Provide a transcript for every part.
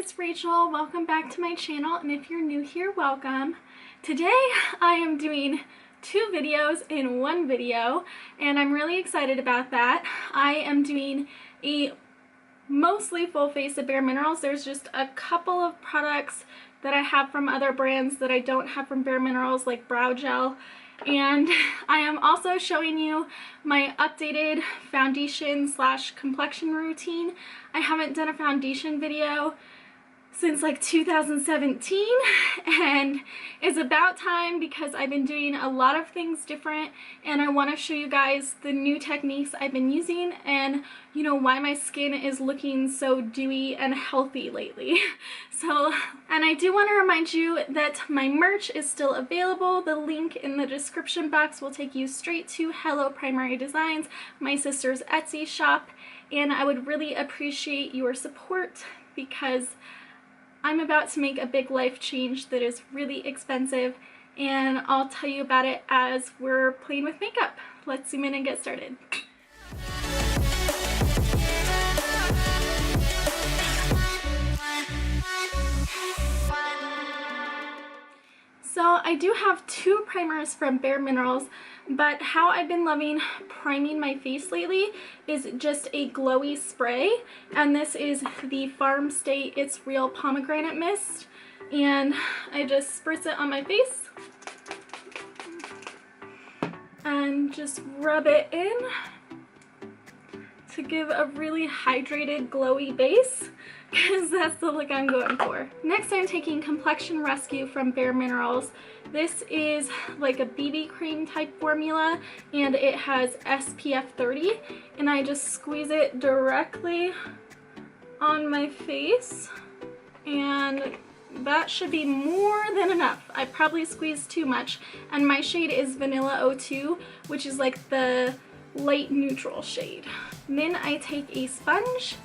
it's Rachel. Welcome back to my channel, and if you're new here, welcome. Today I am doing 2 videos in one video, and I'm really excited about that. I am doing a mostly full face of Bareminerals. There's just a couple of products that I have from other brands that I don't have from Bareminerals, like brow gel. And I am also showing you my updated foundation / complexion routine. I haven't done a foundation video since like 2017, and it's about time because I've been doing a lot of things different, and I want to show you guys the new techniques I've been using and you know why my skin is looking so dewy and healthy lately. And I do want to remind you that my merch is still available. The link in the description box will take you straight to Hello Primary Designs, my sister's Etsy shop, and I would really appreciate your support because I'm about to make a big life change that is really expensive, and I'll tell you about it as we're playing with makeup. Let's zoom in and get started. So I do have 2 primers from Bareminerals, but how I've been loving priming my face lately is just a glowy spray, and this is the Farm State It's Real Pomegranate Mist, and I just spritz it on my face and just rub it in to give a really hydrated, glowy base, because that's the look I'm going for. Next, I'm taking Complexion Rescue from Bareminerals. This is like a BB cream type formula, and it has SPF 30, and I just squeeze it directly on my face, and that should be more than enough. I probably squeezed too much, and my shade is Vanilla 02, which is like the light neutral shade. And then I take a sponge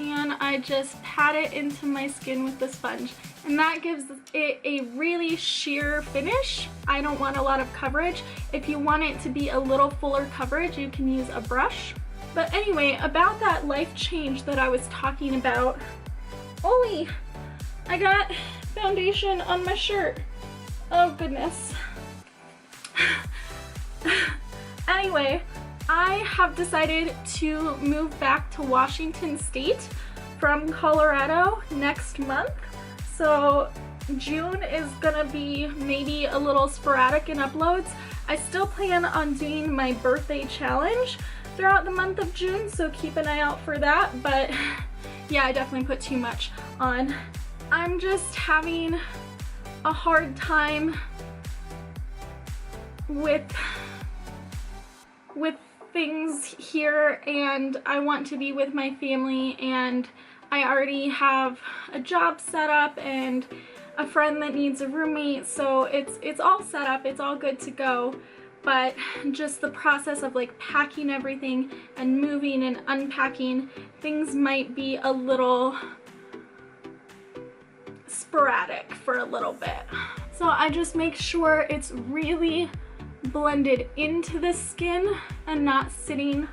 and I just pat it into my skin with the sponge, and that gives it a really sheer finish. I don't want a lot of coverage. If you want it to be a little fuller coverage, you can use a brush. But anyway, about that life change that I was talking about, Ollie, I got foundation on my shirt. Oh goodness. Anyway, I have decided to move back to Washington State from Colorado next month. So June is gonna be maybe a little sporadic in uploads. I still plan on doing my birthday challenge throughout the month of June, so keep an eye out for that. But yeah, I definitely put too much on. I'm just having a hard time with things here, and I want to be with my family, and I already have a job set up and a friend that needs a roommate, so it's all set up, it's all good to go. But just the process of like packing everything and moving and unpacking, things might be a little sporadic for a little bit. So I just make sure it's really blended into the skin and not sitting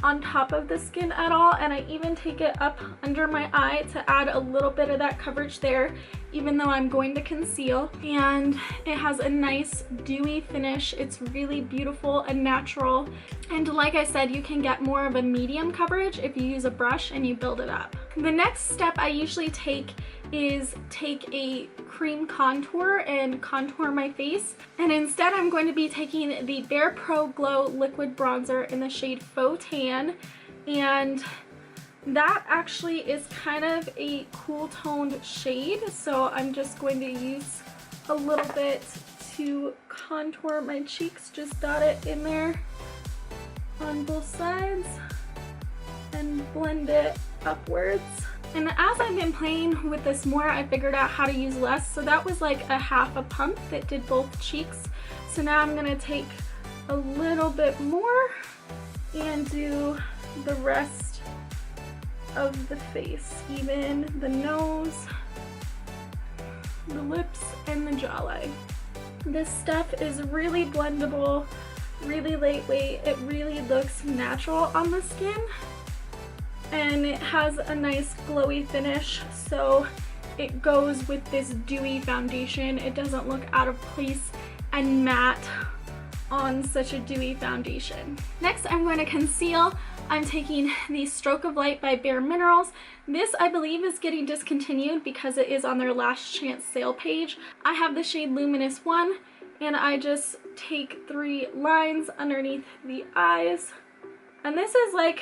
on top of the skin at all, and I even take it up under my eye to add a little bit of that coverage there, even though I'm going to conceal. And it has a nice dewy finish. It's really beautiful and natural, and like I said, you can get more of a medium coverage if you use a brush and you build it up. The next step I usually take is take a cream contour and contour my face, and instead I'm going to be taking the Bare Pro Glow liquid bronzer in the shade Faux Tan, and that actually is kind of a cool toned shade, so I'm just going to use a little bit to contour my cheeks. Just dot it in there on both sides and blend it upwards. And as I've been playing with this more, I figured out how to use less. So that was like a half a pump that did both cheeks. So now I'm gonna take a little bit more and do the rest of the face, even the nose, the lips, and the jawline. This stuff is really blendable, really lightweight. It really looks natural on the skin. and it has a nice glowy finish, so it goes with this dewy foundation. It doesn't look out of place and matte on such a dewy foundation. Next, I'm going to conceal. I'm taking the Stroke of Light by Bareminerals. This, I believe, is getting discontinued because it is on their last chance sale page. I have the shade Luminous 1, and I just take 3 lines underneath the eyes. And this is like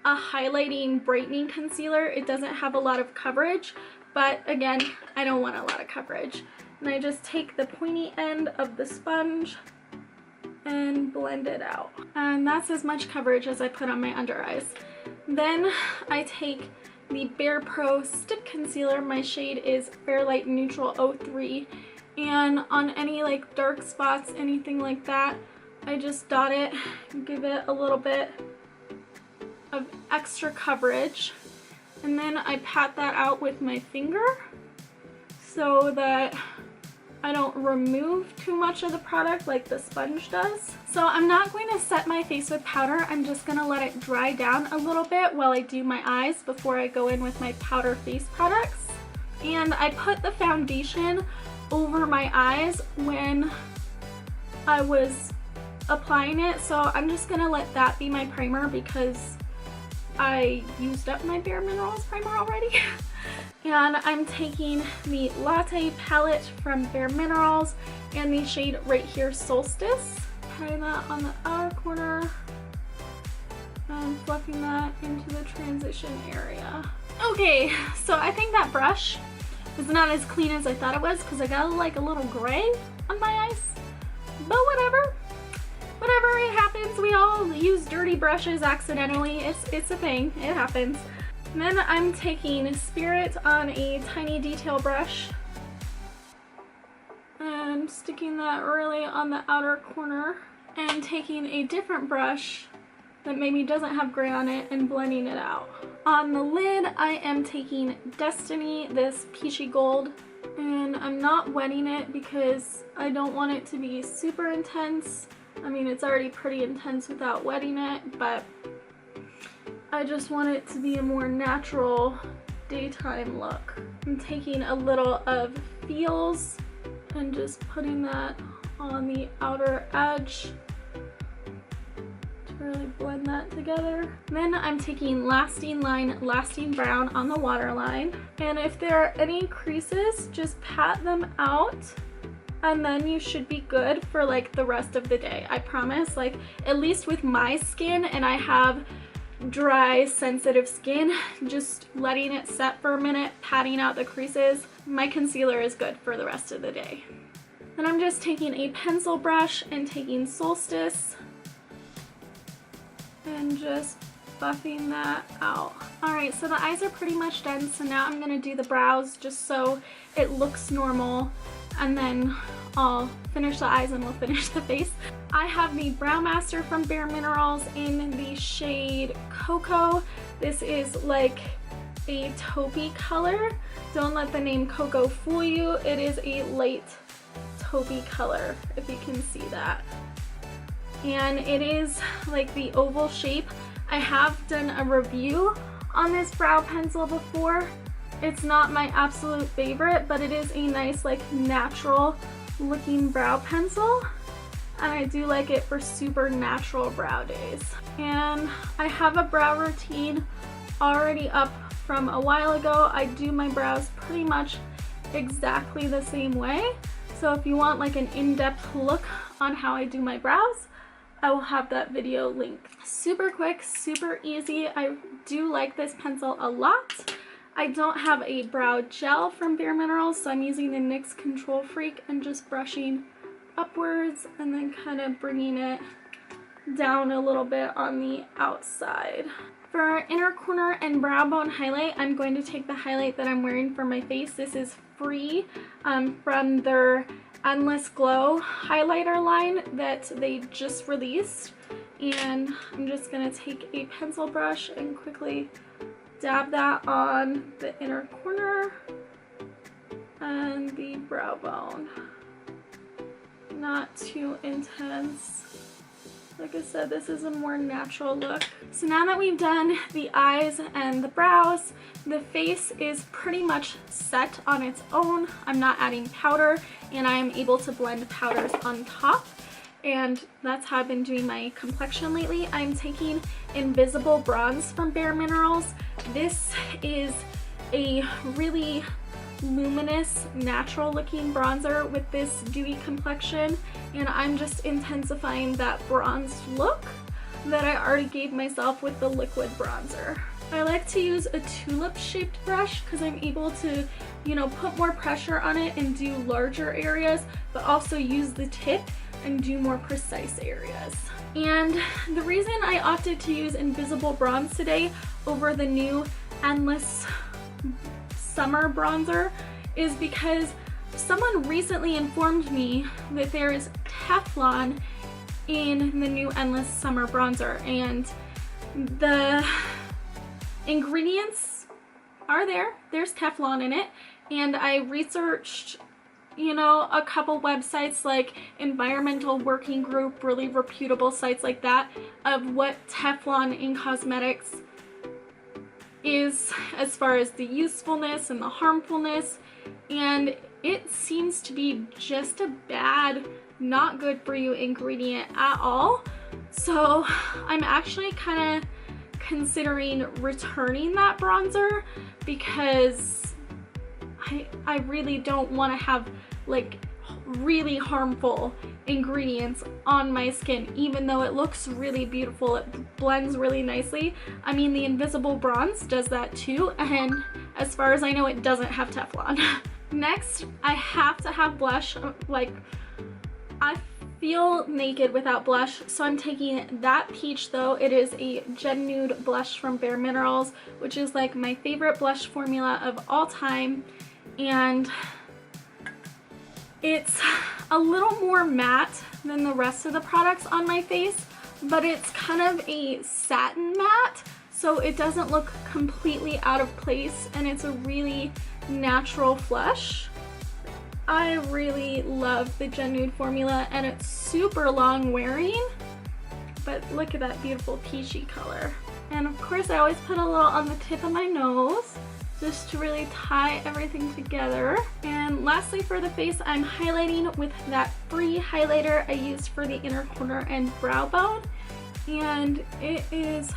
a highlighting, brightening concealer. It doesn't have a lot of coverage, but again, I don't want a lot of coverage. And I just take the pointy end of the sponge and blend it out. And that's as much coverage as I put on my under eyes. Then I take the Bare Pro Stick Concealer. My shade is Fairlight Neutral 03. And on any like dark spots, anything like that, I just dot it, give it a little bit of extra coverage. And then I pat that out with my finger so that I don't remove too much of the product like the sponge does. So I'm not going to set my face with powder. I'm just going to let it dry down a little bit while I do my eyes before I go in with my powder face products. And I put the foundation over my eyes when I was applying it, so I'm just going to let that be my primer because I used up my Bareminerals primer already. And I'm taking the Latte palette from Bareminerals and the shade right here, Solstice. Applying that on the outer corner and fluffing that into the transition area. Okay, so I think that brush is not as clean as I thought it was because I got like a little gray on my eyes, but whatever. Whatever, it happens. We all use dirty brushes accidentally. It's a thing. It happens. And then I'm taking Spirit on a tiny detail brush and sticking that really on the outer corner and taking a different brush that maybe doesn't have gray on it and blending it out. On the lid, I am taking Destiny, this peachy gold, and I'm not wetting it because I don't want it to be super intense. I mean, it's already pretty intense without wetting it, but I just want it to be a more natural daytime look. I'm taking a little of Feels and just putting that on the outer edge to really blend that together. Then I'm taking Lasting Line, Lasting Brown on the waterline. And if there are any creases, just pat them out. And then you should be good for like the rest of the day. I promise, like at least with my skin, and I have dry, sensitive skin, just letting it set for a minute, patting out the creases, my concealer is good for the rest of the day. Then I'm just taking a pencil brush and taking Solstice and just buffing that out. Alright, so the eyes are pretty much done, so now I'm going to do the brows just so it looks normal, and then I'll finish the eyes and we'll finish the face. I have the Brow Master from Bareminerals in the shade Cocoa. This is like a taupey color. Don't let the name Cocoa fool you. It is a light taupey color, if you can see that. And it is like the oval shape. I have done a review on this brow pencil before. It's not my absolute favorite, but it is a nice like natural looking brow pencil, and I do like it for super natural brow days. And I have a brow routine already up from a while ago. I do my brows pretty much exactly the same way, so if you want like an in-depth look on how I do my brows, I will have that video linked. Super quick, super easy. I do like this pencil a lot. I don't have a brow gel from Bareminerals, so I'm using the NYX Control Freak and just brushing upwards and then kind of bringing it down a little bit on the outside. For inner corner and brow bone highlight, I'm going to take the highlight that I'm wearing for my face. This is Free from their Endless Glow highlighter line that they just released. And I'm just going to take a pencil brush and quickly dab that on the inner corner and the brow bone. Not too intense. Like I said, this is a more natural look. So now that we've done the eyes and the brows, the face is pretty much set on its own. I'm not adding powder, and I am able to blend powders on top. And that's how I've been doing my complexion lately. I'm taking Invisible Bronze from Bareminerals. This is a really luminous, natural looking bronzer with this dewy complexion, and I'm just intensifying that bronzed look that I already gave myself with the liquid bronzer. I like to use a tulip shaped brush because I'm able to, you know, put more pressure on it and do larger areas, but also use the tip and do more precise areas. And the reason I opted to use Invisible Bronze today over the new Endless Summer bronzer is because someone recently informed me that there is Teflon in the new Endless Summer bronzer, and the ingredients are there. There's Teflon in it, and I researched, you know, a couple websites like Environmental Working Group, really reputable sites like that, of what Teflon in cosmetics is as far as the usefulness and the harmfulness, and it seems to be just a bad, not good for you ingredient at all. So I'm actually kind of considering returning that bronzer because I really don't want to have like really harmful ingredients on my skin, even though it looks really beautiful. It blends really nicely. I mean, the Invisible Bronze does that too, and as far as I know, it doesn't have Teflon. Next, I have to have blush. Like, I feel naked without blush, so I'm taking that peach though. It is a Gen Nude blush from Bareminerals, which is like my favorite blush formula of all time, and it's a little more matte than the rest of the products on my face, but it's kind of a satin matte, so it doesn't look completely out of place, and it's a really natural flush. I really love the Gen Nude formula, and it's super long wearing, but look at that beautiful peachy color. And of course I always put a little on the tip of my nose just to really tie everything together. And lastly, for the face, I'm highlighting with that free highlighter I used for the inner corner and brow bone, and it is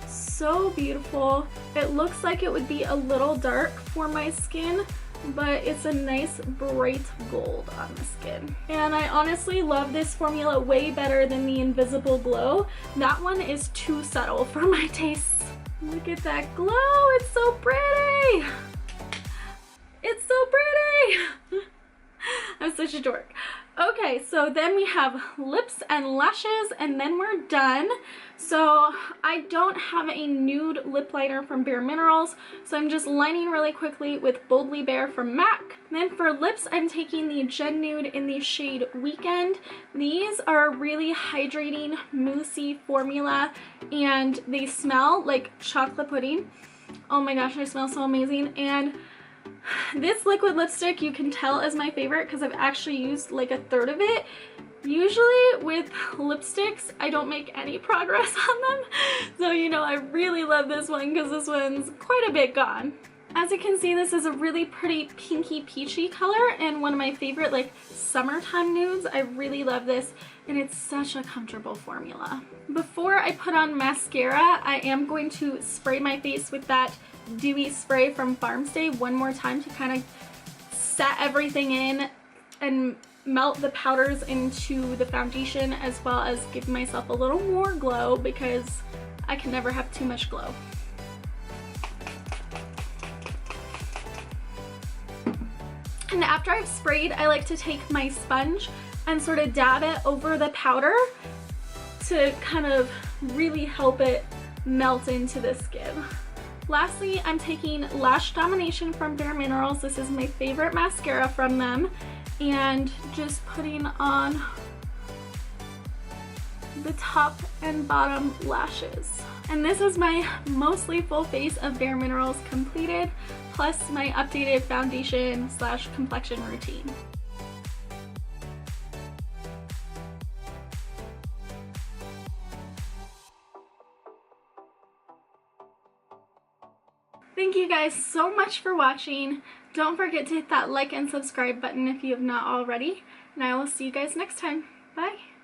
so beautiful. It looks like it would be a little dark for my skin, but it's a nice bright gold on the skin. And I honestly love this formula way better than the Invisible Glow. That one is too subtle for my tastes. Look at that glow, it's so pretty! It's so pretty! I'm such a dork. Okay, so then we have lips and lashes, and then we're done. So I don't have a nude lip liner from Bareminerals, so I'm just lining really quickly with Boldly Bare from MAC. Then for lips, I'm taking the Gen Nude in the shade Weekend. These are a really hydrating, moussey formula, and they smell like chocolate pudding. Oh my gosh, they smell so amazing. And this liquid lipstick you can tell is my favorite because I've actually used like a third of it. Usually with lipsticks, I don't make any progress on them. So, you know, I really love this one because this one's quite a bit gone. As you can see, this is a really pretty pinky peachy color and one of my favorite like summertime nudes. I really love this, and it's such a comfortable formula. Before I put on mascara, I am going to spray my face with that dewy spray from Farmstay one more time to kind of set everything in and melt the powders into the foundation, as well as give myself a little more glow because I can never have too much glow. And after I've sprayed, I like to take my sponge and sort of dab it over the powder to kind of really help it melt into the skin. Lastly, I'm taking Lash Domination from Bareminerals. This is my favorite mascara from them, and just putting on the top and bottom lashes. And this is my mostly full face of Bareminerals completed, plus my updated foundation / complexion routine. thank you guys so much for watching. Don't forget to hit that like and subscribe button if you have not already, and I will see you guys next time. Bye!